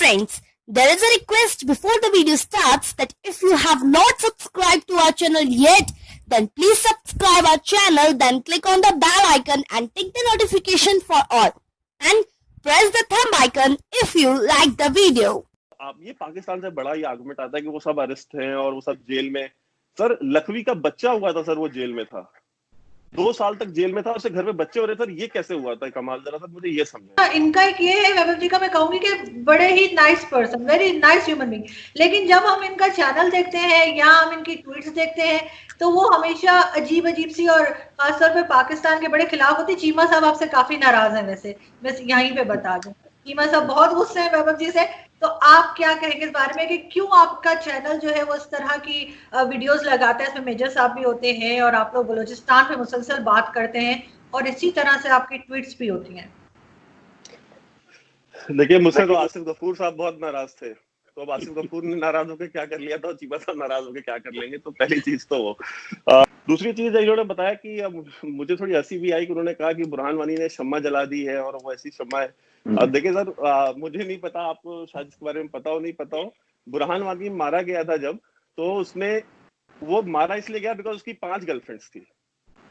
Friends, there is a request before the video starts that if you have not subscribed to our channel yet, then please subscribe our channel, then click on the bell icon and tick the notification for all. And press the thumb icon if you like the video. आप ये पाकिस्तान से बड़ा ही argument आता है कि वो सब arrest हैं और वो सब जेल में। सर लखवी का बच्चा हुआ था सर, वो जेल में था, 2 साल तक जेल में था, उसके घर में बच्चे हो रहे सर, ये कैसे हुआ था कमाल? जरा सर मुझे ये समझाइए। इनका एक ये है वैभव जी का, मैं कहूंगी कि बड़े ही nice person, very nice human being, लेकिन जब हम इनका चैनल देखते हैं या हम इनकी ट्वीट्स देखते हैं तो वो हमेशा अजीब अजीब सी और खासतौर पे पाकिस्तान के बड़े खिलाफ होती। चीमा साहब आपसे काफी नाराज हैं, वैसे मैं यहीं पे बता दूं, चीमा साहब बहुत गुस्से हैं वैभव जी से। तो आप क्या कहेंगे इस बारे में कि क्यों आपका चैनल जो है वो इस तरह की वीडियोस लगाता है? इसमें मेजर साहब भी होते हैं और आप लोग बलूचिस्तान पे मुसलसल बात करते हैं और इसी तरह से आपकी ट्वीट्स भी होती हैं। देखिए, मुझसे तो आसिफ गफूर साहब बहुत नाराज थे, तो अब आसिफ गफूर ने नाराज होकर क्या कर लिया था, चीमा साहब नाराज होकर क्या कर लेंगे? तो पहली चीज तो वो। दूसरी चीज इन्होंने बताया कि मुझे थोड़ी हंसी भी आई कि उन्होंने कहा कि बुरहान वानी ने शम्मा जला दी है और वो ऐसी शम्मा है। देखिए सर, मुझे नहीं पता, आपको शायद इसके बारे में पता हो नहीं पता हो, बुरहान वानी मारा गया था जब, तो उसमें वो मारा इसलिए गया बिकॉज उसकी 5 गर्लफ्रेंड्स थी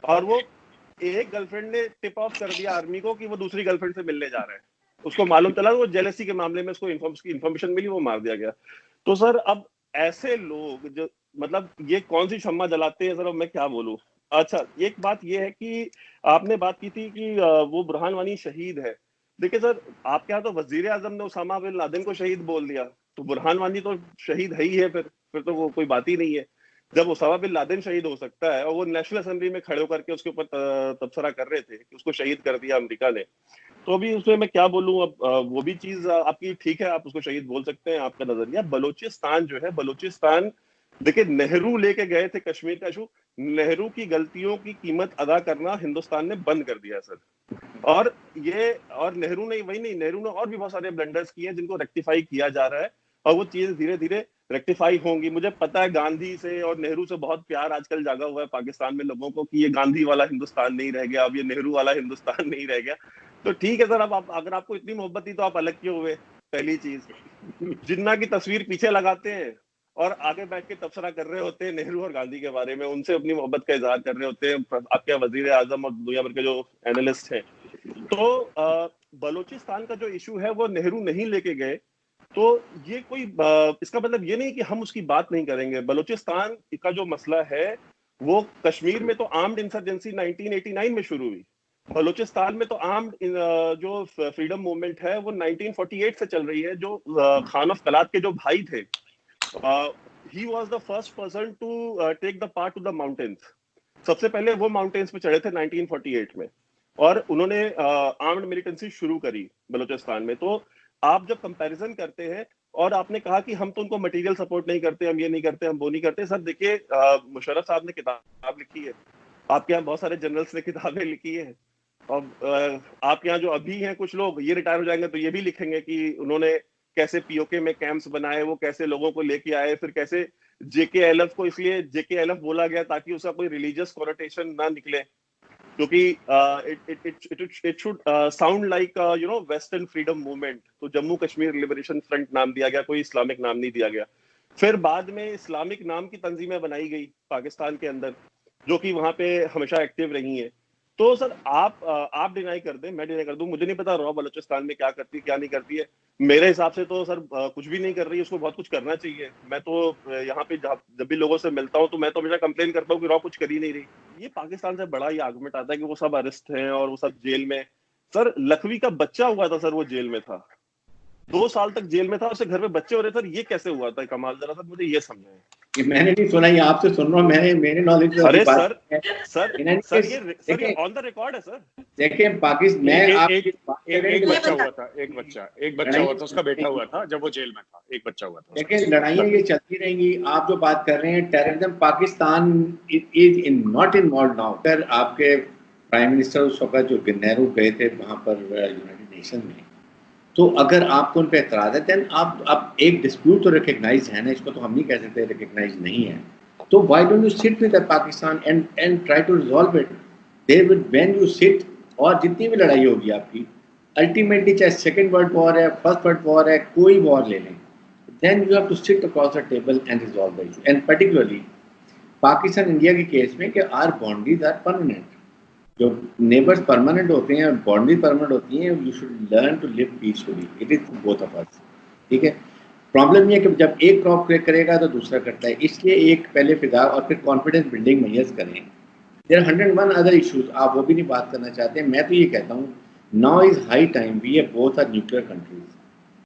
और वो एक गर्लफ्रेंड ने टिप ऑफ कर दिया आर्मी को कि वो दूसरी गर्लफ्रेंड से मिलने जा रहा है। उसको मालूम चला, वो जेलसी के मामले में उसको इन्फॉर्मेशन मिली, वो मार दिया गया। तो सर अब ऐसे लोग जो, मतलब ये कौन सी शम्मा जलाते हैं सर, अब मैं क्या बोलूं। अच्छा, एक बात ये है कि आपने बात की थी कि वो बुरहान वानी शहीद है। देखिए सर, आपके यहाँ तो वजीर आजम ने उसामा बिन लादेन को शहीद बोल दिया, तो बुरहान वानी तो शहीद है ही है, फिर तो वो कोई बात ही नहीं है। जब उसामा बिन लादेन शहीद हो सकता है और वो नेशनल असेंबली में खड़े होकर के उसके ऊपर तबसरा कर रहे थे कि उसको शहीद कर दिया अमेरिका ने, तो अभी उसमें मैं क्या बोलूं। अब वो भी चीज आपकी ठीक है, आप उसको शहीद बोल सकते हैं, आपका नजरिया। बलूचिस्तान जो है, बलूचिस्तान देखिए, नेहरू लेके गए थे कश्मीर का इशू, नेहरू की गलतियों की कीमत अदा करना हिंदुस्तान ने बंद कर दिया सर। और नेहरू ने वही नहीं, नेहरू ने और भी बहुत सारे ब्लंडर्स किए हैं जिनको रेक्टिफाई किया जा रहा है और वो चीजें धीरे धीरे रेक्टिफाई होंगी। मुझे पता है गांधी से और नेहरू से बहुत प्यार आजकल जागा हुआ है पाकिस्तान में लोगों को कि ये गांधी वाला हिंदुस्तान नहीं रह गया, अब ये नेहरू वाला हिंदुस्तान नहीं रह गया। तो ठीक है सर, अब आप अगर आपको इतनी मोहब्बत थी तो आप अलग क्यों हुए? पहली चीज, जिन्ना की तस्वीर पीछे लगाते हैं और आगे बैठ के तबसरा कर रहे होते हैं नेहरू और गांधी के बारे में, उनसे अपनी मोहब्बत का इजहार कर रहे होते हैं आपके वजीर आजम और दुनिया भर के जो एनालिस्ट हैं। तो बलूचिस्तान का जो इशू है वो नेहरू नहीं लेके गए, तो ये कोई इसका मतलब ये नहीं कि हम उसकी बात नहीं करेंगे। बलूचिस्तान का जो मसला है वो, कश्मीर में तो आर्म्ड इंसर्जेंसी 1989 में शुरू हुई, बलूचिस्तान में तो आर्म्ड जो फ्रीडम मूवमेंट है वो 1948 से चल रही है। जो खान ऑफ कलात के जो भाई थे, he was the first person to take the path to the mountains। सबसे पहले वो माउंटेन्स पे चढ़े थे 1948 में और उन्होंने आर्म्ड मिलिटेंसी शुरू करी बलूचिस्तान में। तो आप जब कंपैरिजन करते हैं और आपने कहा कि हम तो उनको मटेरियल सपोर्ट नहीं करते, हम ये नहीं करते, हम वो नहीं करते। सर देखिए, मुशर्रफ साहब ने किताब लिखी है, आपके यहाँ बहुत सारे जनरल्स ने किताबें लिखी है, और आपके यहाँ जो अभी हैं कुछ लोग, ये रिटायर हो जाएंगे तो ये भी लिखेंगे कि उन्होंने कैसे पीओके में कैंप्स बनाए, वो कैसे लोगों को लेके आए, फिर कैसे जेकेएलएफ को इसलिए जेकेएलएफ बोला गया ताकि उसका कोई रिलीजियस कॉनोटेशन ना निकले, क्योंकि it should sound like you know western freedom movement. तो जम्मू कश्मीर लिबरेशन फ्रंट नाम दिया गया, कोई इस्लामिक नाम नहीं दिया गया। फिर बाद में इस्लामिक नाम की तंजीमें बनाई गई पाकिस्तान के अंदर, जो कि वहां पे हमेशा एक्टिव रही हैं। तो सर आप डिनाई कर दें, मैं डिनाई कर दूं, मुझे नहीं पता रॉ बलूचिस्तान में क्या करती है क्या नहीं करती है। मेरे हिसाब से तो सर कुछ भी नहीं कर रही है, उसको बहुत कुछ करना चाहिए। मैं तो यहाँ पे जब भी लोगों से मिलता हूँ तो मैं तो हमेशा कंप्लेन करता हूँ कि रॉ कुछ कर ही नहीं रही। ये पाकिस्तान से बड़ा ही आर्गुमेंट आता है कि वो सब अरेस्ट हैं और वो सब जेल में। सर लखवी का बच्चा हुआ था सर, वो जेल में था, 2 साल तक जेल में था, उसके घर में बच्चे हो रहे सर, ये कैसे हुआ था कमाल? जरा सर मुझे ये समझाएं। मैंने नहीं सुना, ये आपसे सुन रहा हूँ, मेरे नॉलेज। अरे सर ये ऑन द रिकॉर्ड है सर। देखिए पाकिस्तान में एक बच्चा हुआ था, एक बच्चा हुआ था, उसका बेटा हुआ था जब वो जेल में था, एक बच्चा हुआ था। देखिए लड़ाइयाँ ये चलती रहेंगी। आप जो बात कर रहे हैं terrorism, Pakistan is not involve now. फिर आपके प्राइम मिनिस्टर उस वक्त जो नेहरू गए थे वहाँ पर यूनाइटेड नेशन में, तो अगर आपको उन पर एतराज़ है देन आप एक डिस्प्यूट तो रिकग्नाइज है ना, इसको तो हम नहीं कह सकते रिकग्नाइज नहीं है। तो why don't you sit with Pakistan and try to resolve it. There will when you sit, और जितनी भी लड़ाई होगी आपकी, अल्टीमेटली चाहे सेकेंड वर्ल्ड वॉर है, फर्स्ट वर्ल्ड वॉर है, कोई वॉर ले लें, then you have to sit across the table and resolve the issue. And particularly Pakistan India के केस में कि आर बाउंड्रीज आर परमानेंट, जो नेबर्स परमानेंट होते हैं और बाउंड्री परमानेंट होती हैं, you should learn to live peacefully, it is both of us, ठीक है। प्रॉब्लम ये है कि जब एक क्रॉप क्रैक करेगा तो दूसरा करता है, इसलिए एक पहले फिदा और फिर कॉन्फिडेंस बिल्डिंग मैयर्स करें। देयर आर 101 अदर इशूज, आप वो भी नहीं बात करना चाहते। मैं तो ये कहता हूँ now is high time, we are both are nuclear countries,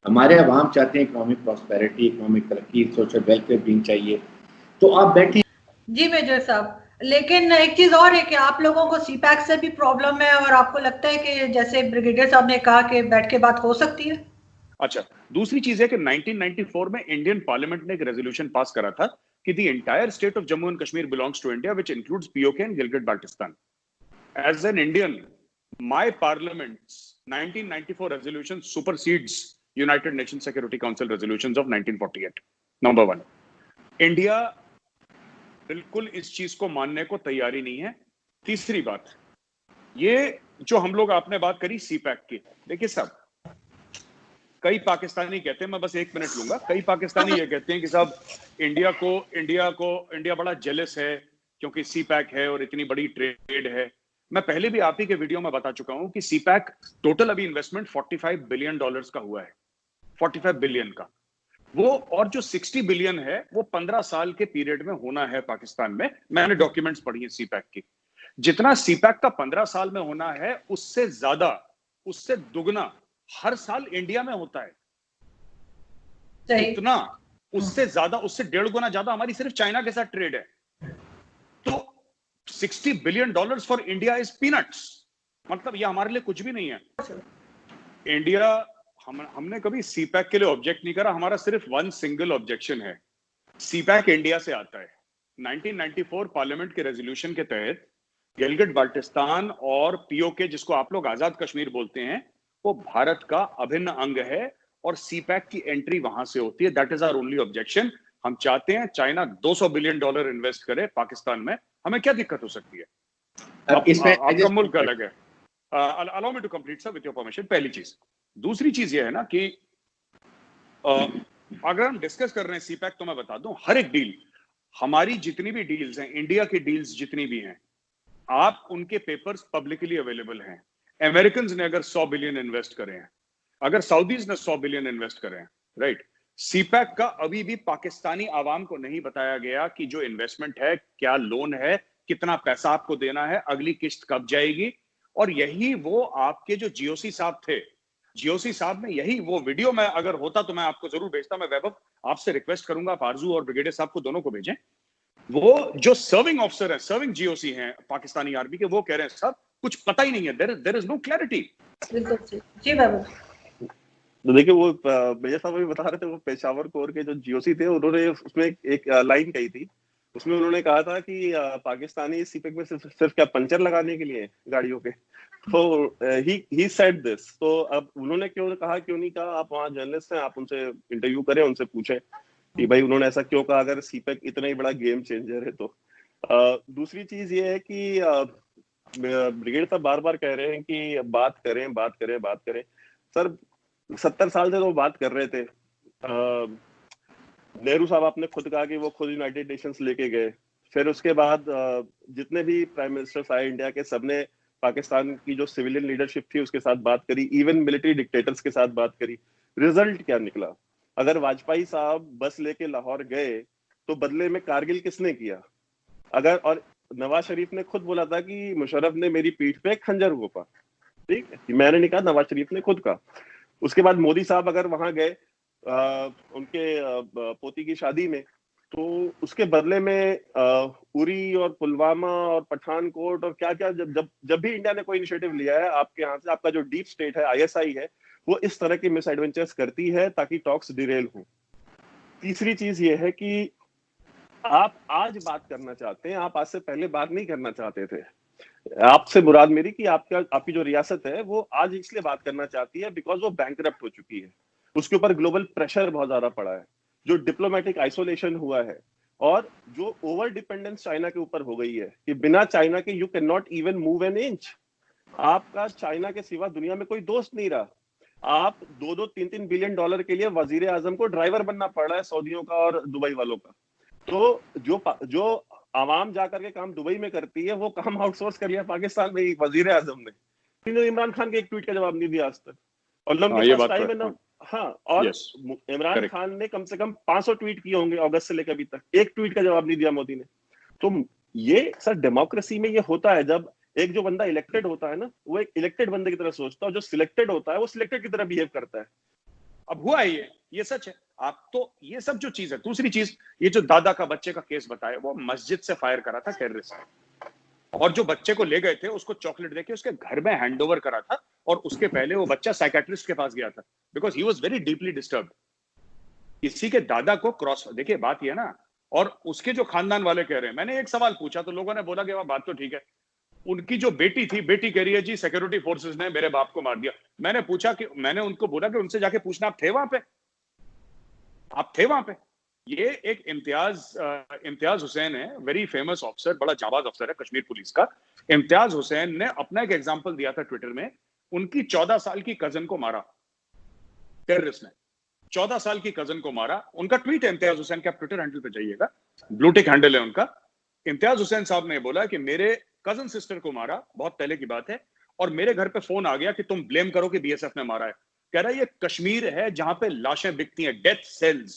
हमारे अवाम चाहते हैं इकोनॉमिक प्रॉस्पेरिटी, इकोनॉमिक तरक्की, सोशल वेलफेयर बीइंग चाहिए, तो आप बैठे। जी मेजर साहब, लेकिन एक चीज और है कि आप लोगों को सीपैक से भी प्रॉब्लम है और आपको लगता है कि जैसे ब्रिगेडियर साहब ने कहा कि बैठ के बात हो सकती है। अच्छा, दूसरी चीज है कि 1994 में इंडियन पार्लियामेंट ने एक रेजोल्यूशन पास करा था कि the entire state of Jammu and Kashmir belongs to India which includes PoK and Gilgit Baltistan. As an Indian, my parliament's 1994 resolution supersedes United Nation security council resolutions of 1948। Number 1, India बिल्कुल इस चीज को मानने को तैयारी नहीं है। तीसरी बात, ये जो हम लोग आपने बात करी सीपैक की, देखिए साहब, कई पाकिस्तानी कहते हैं, मैं बस 1 मिनट लूंगा, कई पाकिस्तानी ये कहते हैं कि साहब इंडिया बड़ा जेलस है क्योंकि सीपैक है और इतनी बड़ी ट्रेड है। मैं पहले भी आप ही के वीडियो में बता चुका हूं कि सीपैक टोटल अभी इन्वेस्टमेंट $45 बिलियन का हुआ है, 45 बिलियन का वो, और जो 60 बिलियन है वो 15 साल के पीरियड में होना है पाकिस्तान में। मैंने डॉक्यूमेंट्स पढ़ी है सीपैक की, जितना सीपैक का 15 साल में होना है उससे ज्यादा, उससे दुगना हर साल इंडिया में होता है। इतना, उससे ज्यादा, उससे 1.5 गुना ज्यादा हमारी सिर्फ चाइना के साथ ट्रेड है। तो $60 billion for India is peanuts, मतलब ये हमारे लिए कुछ भी नहीं है। इंडिया, हमने कभी सीपैक के लिए ऑब्जेक्ट नहीं करा, हमारा सिर्फ 1 सिंगल ऑब्जेक्शन है, सीपैक इंडिया से आता है। 1994 पार्लियामेंट के रेजोल्यूशन के तहत गिलगिट बाल्टिस्तान और पीओके, जिसको आप लोग आजाद कश्मीर बोलते हैं, वो भारत का अभिन्न अंग है और सीपैक की एंट्री वहां से होती है। That is our only objection. हम चाहते हैं चाइना $200 बिलियन इन्वेस्ट करे पाकिस्तान में, हमें क्या दिक्कत हो सकती है? आपका मुल्क अलग है। Allow me to complete sir with your permission. पहली चीज। दूसरी चीज ये है ना कि अगर हम डिस्कस कर रहे हैं सीपैक, तो मैं बता दूं, हर एक डील, हमारी जितनी भी डील्स हैं, इंडिया की डील्स जितनी भी हैं, आप उनके पेपर्स पब्लिकली अवेलेबल हैं। अमेरिकन ने अगर 100 बिलियन इन्वेस्ट करे हैं, अगर सऊदीज ने 100 बिलियन इन्वेस्ट करे हैं, राइट, सीपैक का अभी भी पाकिस्तानी आवाम को नहीं बताया गया कि जो इन्वेस्टमेंट है, क्या लोन है, कितना पैसा आपको देना है, अगली किस्त कब जाएगी। और यही वो आपके जो जीओसी साहब थे, जीओसी साहब ने यही वो वीडियो, में अगर होता तो मैं आपको जरूर भेजता। मैं वैभव आपसे रिक्वेस्ट करूंगा, आप आरजू और ब्रिगेडियर साहब को दोनों को भेजें। वो जो सर्विंग ऑफिसर है, सर्विंग जीओसी हैं पाकिस्तानी आर्मी के, वो कह रहे हैं साहब कुछ पता ही नहीं है, देयर इज नो क्लैरिटी। जी बाबू, तो देखिए, वो मेजर साहब भी बता रहे थे, वो पेशावर कोर के जो जीओसी थे, उन्होंने उसमें एक लाइन कही थी, उसमें उन्होंने कहा था कि पाकिस्तानी सीपैक में सिर्फ क्या पंचर लगाने के लिए गाड़ियों के, तो ही सेड दिस। तो अब उन्होंने क्यों कहा, क्यों नहीं कहा, आप वहाँ जर्नलिस्ट हैं, आप उनसे इंटरव्यू करें, उनसे पूछें कि भाई उन्होंने ऐसा क्यों कहा, अगर सीपैक इतना ही बड़ा गेम चेंजर है तो। दूसरी चीज ये है कि ब्रिगेड साहब बार बार कह रहे हैं कि बात करें। सर 70 साल से तो बात कर रहे थे। नेहरू साहब, आपने खुद कहा कि वो खुद यूनाइटेड नेशंस लेके गए, फिर उसके बाद जितने भी प्राइम मिनिस्टर्स आए इंडिया के, सबने पाकिस्तान की जो सिविलियन लीडरशिप थी उसके साथ बात करी, इवन मिलिट्री डिक्टेटर्स के साथ बात करी। रिजल्ट क्या निकला? अगर वाजपेयी साहब बस लेके लाहौर गए तो बदले में कारगिल किसने किया? और नवाज शरीफ ने खुद बोला था कि मुशर्रफ ने मेरी पीठ पे खंजर घोंपा, ठीक है, मैंने नहीं कहा, नवाज शरीफ ने खुद कहा। उसके बाद मोदी साहब अगर वहां गए उनके पोती की शादी में, तो उसके बदले में उरी और पुलवामा और पठानकोट और क्या क्या, जब भी इंडिया ने कोई इनिशिएटिव लिया है आपके यहाँ से, आपका जो डीप स्टेट है, आईएसआई है, वो इस तरह की मिस एडवेंचर्स करती है ताकि टॉक्स डिरेल हो। तीसरी चीज ये है कि आप आज बात करना चाहते हैं, आप आज से पहले बात नहीं करना चाहते थे। आपसे मुराद मेरी कि आपकी जो रियासत है वो आज इसलिए बात करना चाहती है बिकॉज वो बैंकरप्ट हो चुकी है, उसके ऊपर ग्लोबल प्रेशर बहुत ज्यादा पड़ा है, जो डिप्लोमेटिक आइसोलेशन हुआ है, और जो ओवर डिपेंडेंस चाइना के ऊपर हो गई है कि बिना चाइना के you can not even move an inch. आपका चाइना के सिवा दुनिया में कोई दोस्त नहीं रहा। आप 2-3 बिलियन डॉलर के लिए वजीर आजम को ड्राइवर बनना पड़ रहा है सऊदियों का और दुबई वालों का। तो जो आवाम जाकर के काम दुबई में करती है वो काम आउटसोर्स कर लिया पाकिस्तान में वजीर आजम ने। इमरान खान के एक ट्वीट का जवाब नहीं दिया आज तक, और लंबे टाइम है ना। हाँ, और इमरान खान ने कम से कम 500 ट्वीट किए होंगे अगस्त से लेकर अभी तक, एक ट्वीट का जवाब नहीं दिया मोदी ने। तो ये सर डेमोक्रेसी में ये होता है, जब एक जो बंदा इलेक्टेड होता है ना, वो एक इलेक्टेड बंदे की तरह सोचता है, जो सिलेक्टेड होता है वो सिलेक्टेड की तरह बिहेव करता है। अब हुआ है ये सच है। आप तो ये सब जो चीज है। दूसरी चीज, ये जो दादा का बच्चे का केस बताया, वो मस्जिद से फायर करा था टेररिस्ट, और जो बच्चे को ले गए थे उसको चॉकलेट देके उसके घर में हैंडओवर करा था, और उसके पहले वो बच्चा साइकेट्रिस्ट के पास गया था because he was very deeply disturbed. किसी के दादा को क्रॉस, देखिए बात ये ना, और उसके जो खानदान वाले कह रहे हैं, मैंने एक सवाल पूछा तो लोगों ने बोला कि वह बात तो ठीक है, उनकी जो बेटी थी, बेटी कह रही है जी सिक्योरिटी फोर्सेस ने मेरे बाप को मार दिया। मैंने उनको बोला कि उनसे जाके पूछना, आप थे वहां पे, आप थे वहां पे। ये एक इम्तियाज हुसैन है, वेरी फेमस ऑफिसर, बड़ा जाबाज अफसर है कश्मीर पुलिस का। इम्तियाज हुसैन ने अपना एक एग्जांपल दिया था ट्विटर में, उनकी 14 साल की कजन को मारा टेररिस्ट ने, 14 साल की कजन को मारा। उनका ट्वीट है इम्तियाज हुसैन के, आप ट्विटर हैंडल पे जाइएगा, ब्लूटिक हैंडल है उनका। इम्तियाज हुसैन साहब ने बोला कि मेरे कजन सिस्टर को मारा, बहुत पहले की बात है, और मेरे घर पे फोन आ गया कि तुम ब्लेम करो कि बीएसएफ ने मारा है। कह रहा है ये कश्मीर है जहां पे लाशें बिकती हैं, डेथ सेल्स।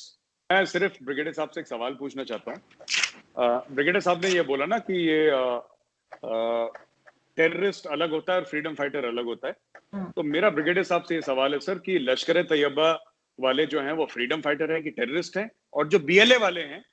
मैं सिर्फ ब्रिगेडियर साहब से एक सवाल पूछना चाहता हूँ। ब्रिगेडियर साहब ने ये बोला ना कि ये टेररिस्ट अलग होता है और फ्रीडम फाइटर अलग होता है, तो मेरा ब्रिगेडियर साहब से ये सवाल है सर कि लश्कर तैयबा वाले जो हैं वो फ्रीडम फाइटर है कि टेररिस्ट हैं, और जो बीएलए वाले हैं